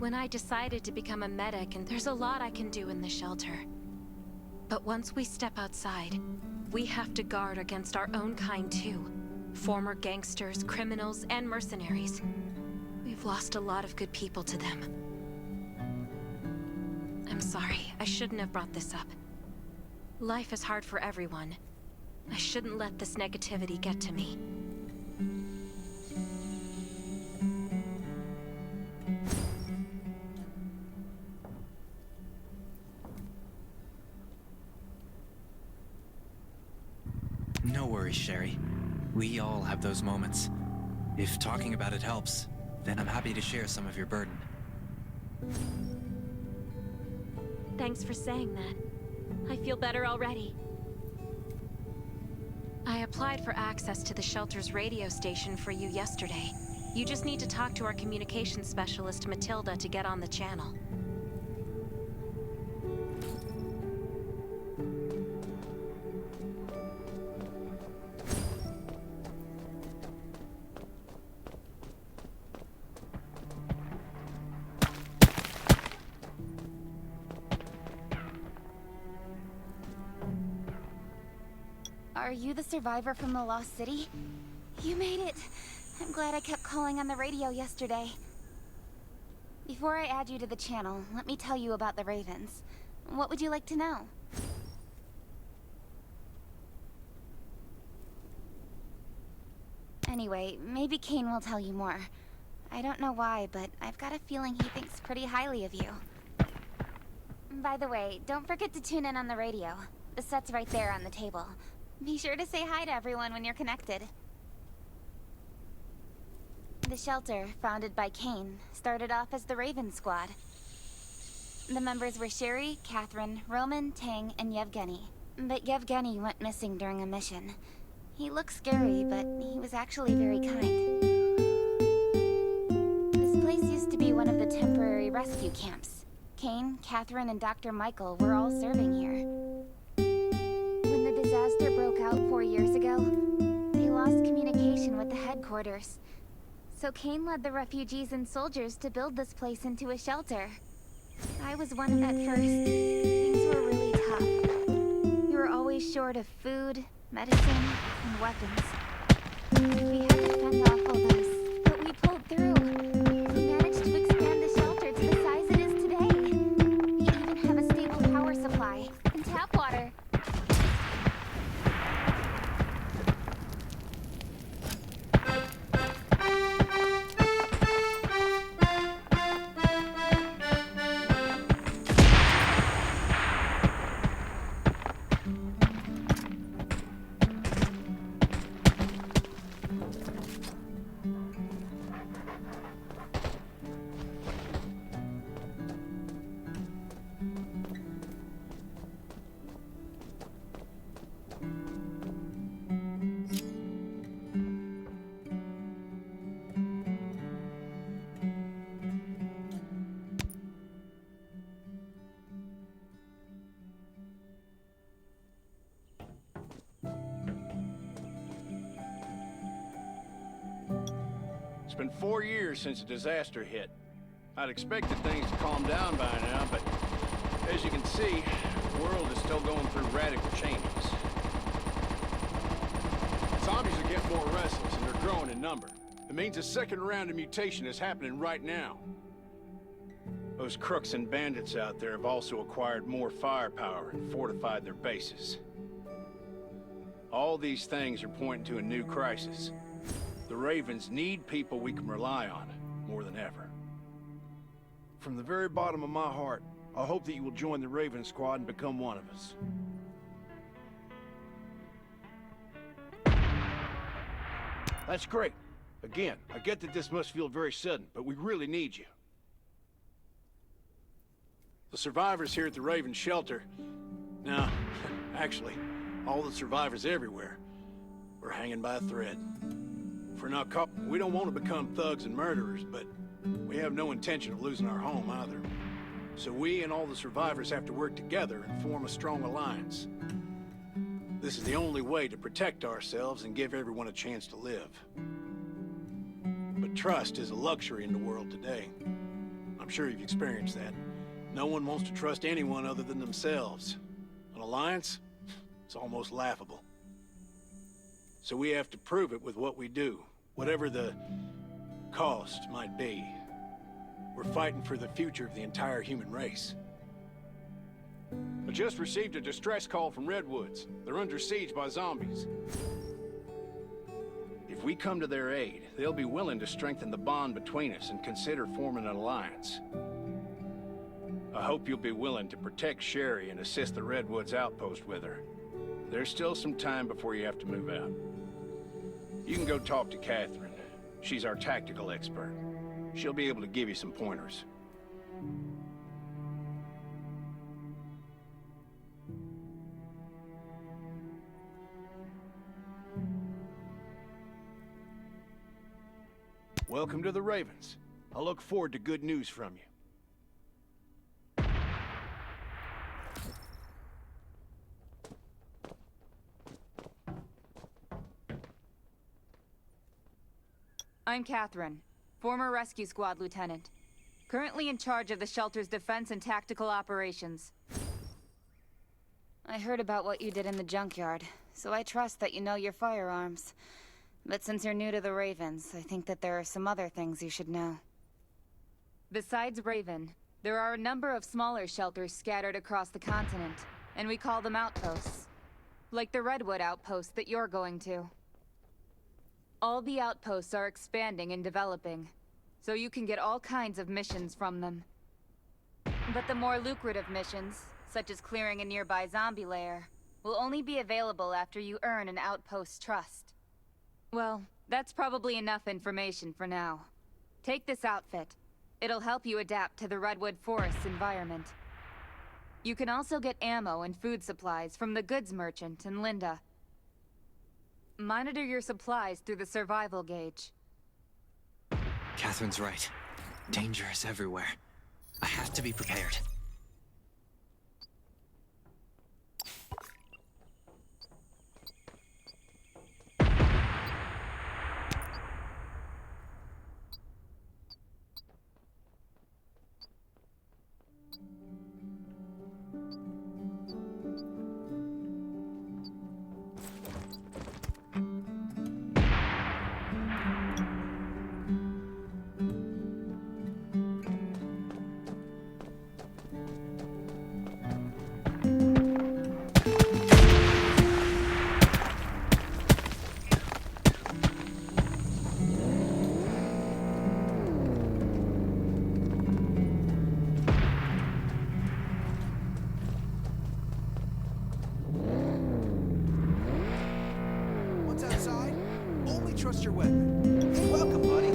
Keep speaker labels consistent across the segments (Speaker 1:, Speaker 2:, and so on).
Speaker 1: when I decided to become a medic, and there's a lot I can do in the shelter. But once we step outside, we have to guard against our own kind too. Former gangsters, criminals, and mercenaries. We've lost a lot of good people to them. I'm sorry, I shouldn't have brought this up. Life is hard for everyone. I shouldn't let this negativity get to me.
Speaker 2: No worries, Sherry. We all have those moments. If talking about it helps, then I'm happy to share some of your burden.
Speaker 1: Thanks for saying that. I feel better already. I applied for access to the shelter's radio station for you yesterday. You just need to talk to our communications specialist, Matilda, to get on the channel.
Speaker 3: Are you the survivor from the Lost City? You made it! I'm glad I kept calling on the radio yesterday. Before I add you to the channel, let me tell you about the Ravens. What would you like to know? Anyway, maybe Kane will tell you more. I don't know why, but I've got a feeling he thinks pretty highly of you. By the way, don't forget to tune in on the radio. The set's right there on the table. Be sure to say hi to everyone when you're connected. The shelter, founded by Kane, started off as the Raven Squad. The members were Sherry, Catherine, Roman, Tang, and Yevgeny. But Yevgeny went missing during a mission. He looked scary, but he was actually very kind. This place used to be one of the temporary rescue camps. Kane, Catherine, and Dr. Michael were all serving here. When the disaster broke out 4 years ago, they lost communication with the headquarters. So Kane led the refugees and soldiers to build this place into a shelter. I was one at first. Things were really tough. We were always short of food, medicine, and weapons. We had to fend off all this, but we pulled through. We managed to expand the shelter to the size it is today. We even have a stable power supply and tap water.
Speaker 4: It's been 4 years since the disaster hit. I'd expected things to calm down by now, but as you can see, the world is still going through radical changes. Zombies are getting more restless and they're growing in number. It means a second round of mutation is happening right now. Those crooks and bandits out there have also acquired more firepower and fortified their bases. All these things are pointing to a new crisis. The Ravens need people we can rely on, more than ever.
Speaker 5: From the very bottom of my heart, I hope that you will join the Raven Squad and become one of us. That's great. Again, I get that this must feel very sudden, but we really need you.
Speaker 4: The survivors here at the Raven Shelter... No, actually, all the survivors everywhere, we're hanging by a thread. If we're not caught, we don't want to become thugs and murderers, but we have no intention of losing our home either. So we and all the survivors have to work together and form a strong alliance. This is the only way to protect ourselves and give everyone a chance to live. But trust is a luxury in the world today. I'm sure you've experienced that. No one wants to trust anyone other than themselves. An alliance? It's almost laughable. So we have to prove it with what we do, whatever the cost might be. We're fighting for the future of the entire human race.
Speaker 5: I just received a distress call from Redwoods. They're under siege by zombies. If we come to their aid, they'll be willing to strengthen the bond between us and consider forming an alliance. I hope you'll be willing to protect Sherry and assist the Redwoods outpost with her. There's still some time before you have to move out. You can go talk to Catherine. She's our tactical expert. She'll be able to give you some pointers. Welcome to the Ravens. I look forward to good news from you.
Speaker 6: I'm Catherine, former rescue squad lieutenant. Currently in charge of the shelter's defense and tactical operations.
Speaker 3: I heard about what you did in the junkyard, so I trust that you know your firearms. But since you're new to the Ravens, I think that there are some other things you should know.
Speaker 6: Besides Raven, there are a number of smaller shelters scattered across the continent, and we call them outposts. Like the Redwood outpost that you're going to. All the outposts are expanding and developing, so you can get all kinds of missions from them. But the more lucrative missions, such as clearing a nearby zombie lair, will only be available after you earn an outpost's trust. Well, that's probably enough information for now. Take this outfit. It'll help you adapt to the Redwood Forest's environment. You can also get ammo and food supplies from the goods merchant and Linda. Monitor your supplies through the survival gauge.
Speaker 2: Catherine's right. Danger is everywhere. I have to be prepared.
Speaker 7: Trust your weapon. Hey, welcome, buddy.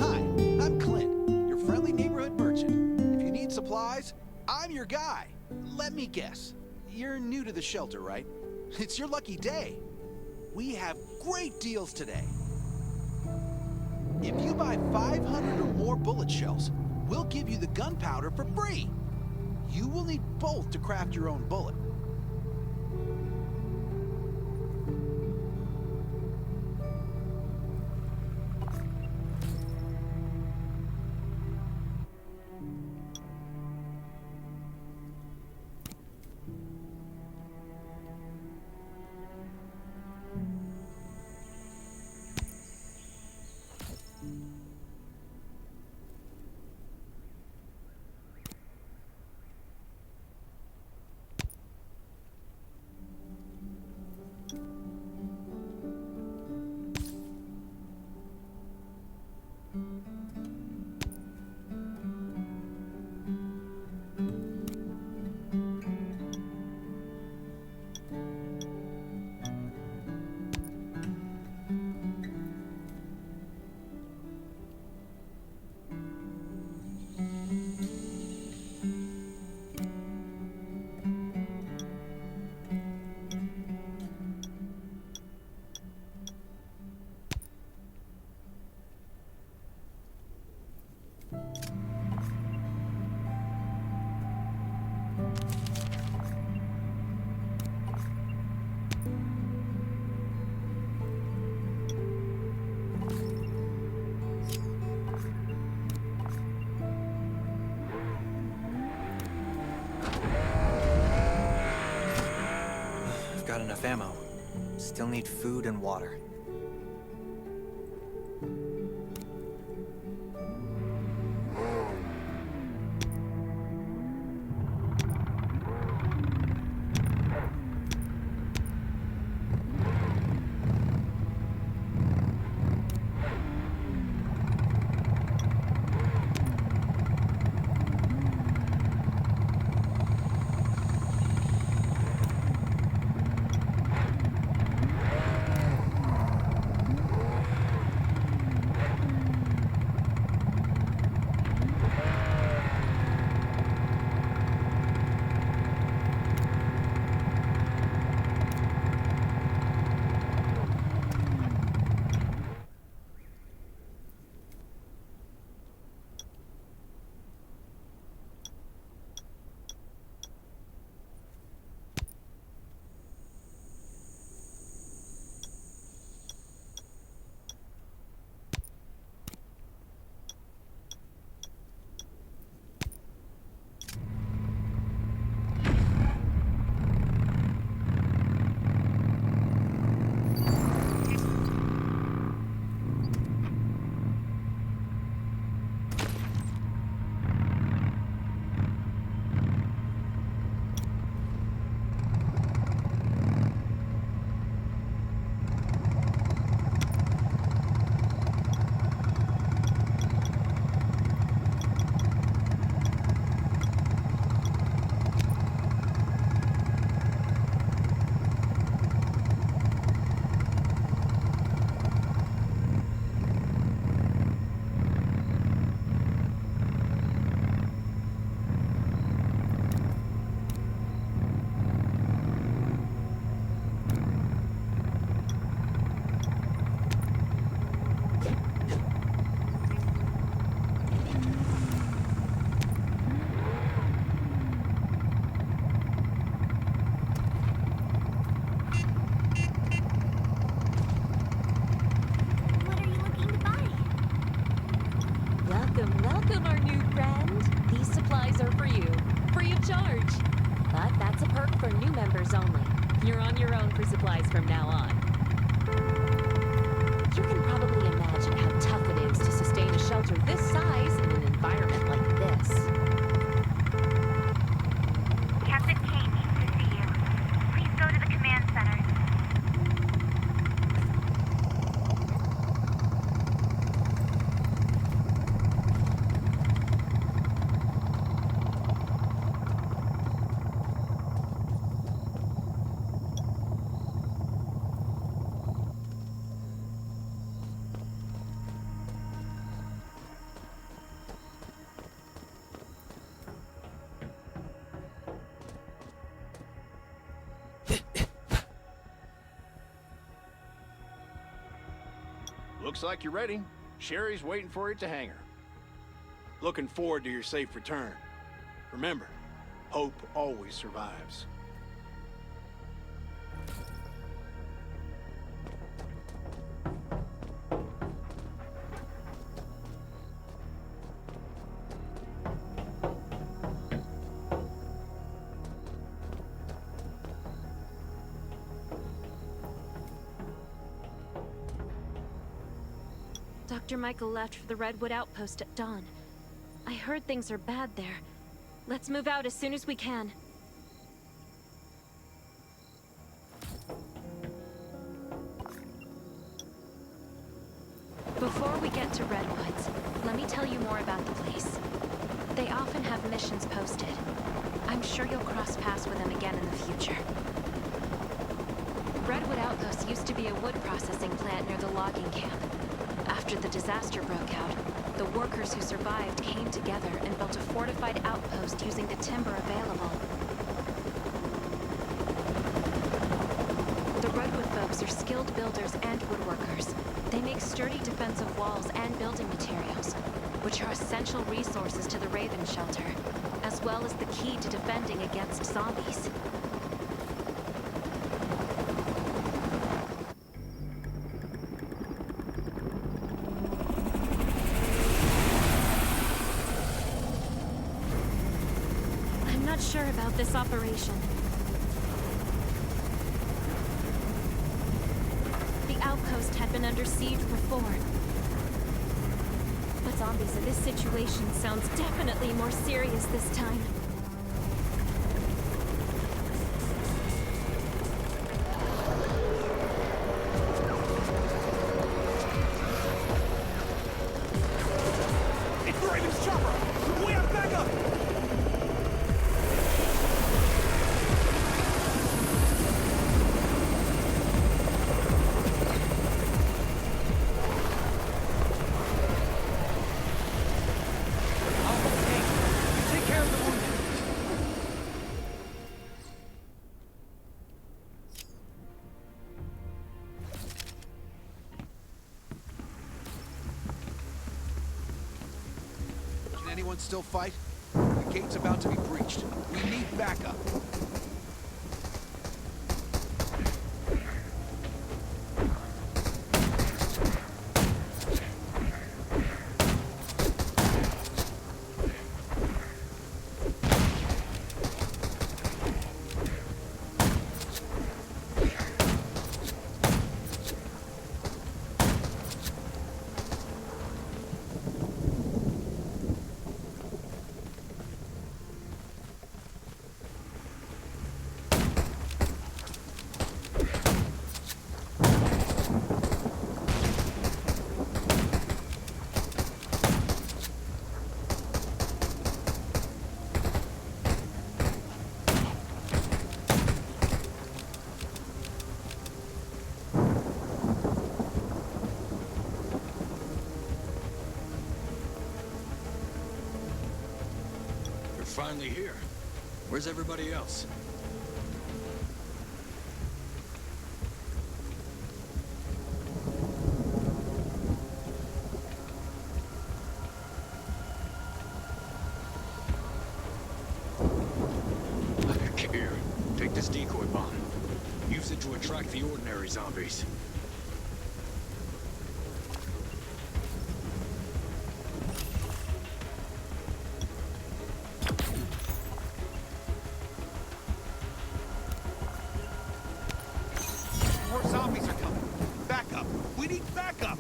Speaker 7: Hi, I'm Clint, your friendly neighborhood merchant. If you need supplies, I'm your guy. Let me guess. You're new to the shelter, right? It's your lucky day. We have great deals today. If you buy 500 or more bullet shells, we'll give you the gunpowder for free. You will need both to craft your own bullet.
Speaker 2: enough ammo. Still need food and water.
Speaker 8: Welcome, our new friend. These supplies are for you, free of charge. But that's a perk for new members only. You're on your own for supplies from now on. You can probably imagine how tough it is to sustain a shelter this size in an environment like this.
Speaker 3: Captain Kane needs to see you. Please go to the command center.
Speaker 5: Looks like you're ready. Sherry's waiting for you at the hangar.
Speaker 4: Looking forward to your safe return. Remember, hope always survives.
Speaker 1: Dr. Michael left for the Redwood Outpost at dawn. I heard things are bad there. Let's move out as soon as we can. Before we get to Redwoods, let me tell you more about the place. They often have missions posted. I'm sure you'll cross paths with them again in the future. Redwood Outpost used to be a wood processing plant near the logging camp. After the disaster broke out, the workers who survived came together and built a fortified outpost using the timber available. The Redwood folks are skilled builders and woodworkers. They make sturdy defensive walls and building materials, which are essential resources to the Raven shelter, as well as the key to defending against zombies. I'm not sure about this operation. outpost had been under siege before. But zombies in this situation sounds definitely more serious this time.
Speaker 7: It's the Raven's chopper! We have backup!
Speaker 2: Take care of the wounded.
Speaker 7: Can anyone still fight? The gate's about to be breached. We need backup.
Speaker 9: Finally here. Where's everybody else? Here, take this decoy bomb. Use it to attract the ordinary zombies.
Speaker 7: More zombies are coming. Backup! We need backup!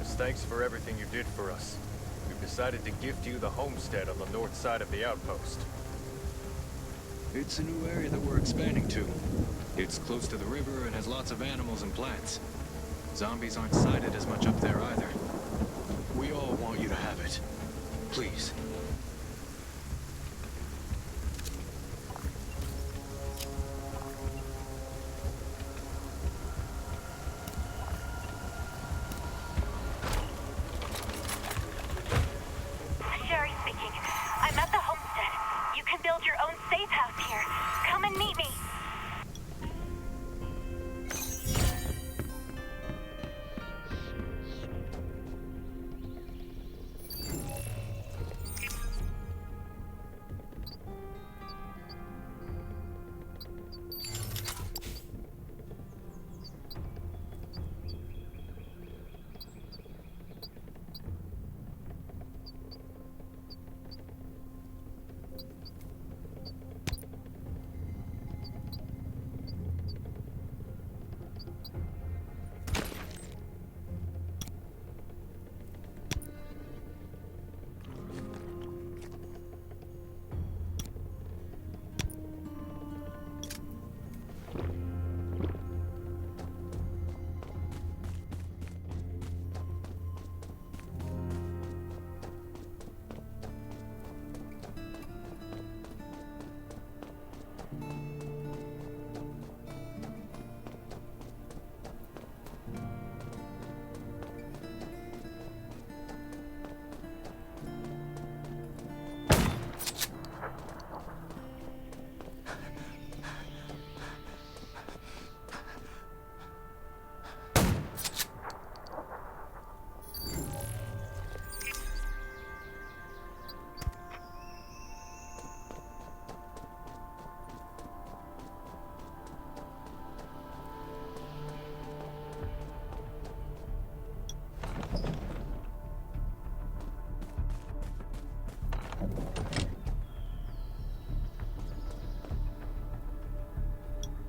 Speaker 10: As thanks for everything you did for us, we've decided to gift you the homestead on the north side of the outpost.
Speaker 9: It's a new area that we're expanding to. It's close to the river and has lots of animals and plants. Zombies aren't sighted as much up there either. We all want you to have it. Please.
Speaker 11: Sherry speaking. I'm at the homestead. You can build your own safe house here. Come and meet me.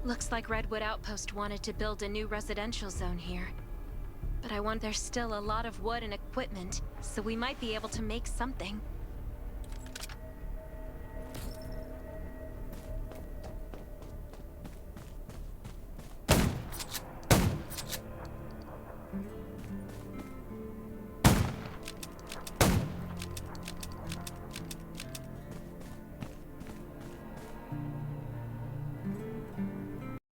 Speaker 1: Looks like Redwood Outpost wanted to build a new residential zone here. But I wonder there's still a lot of wood and equipment, so we might be able to make something.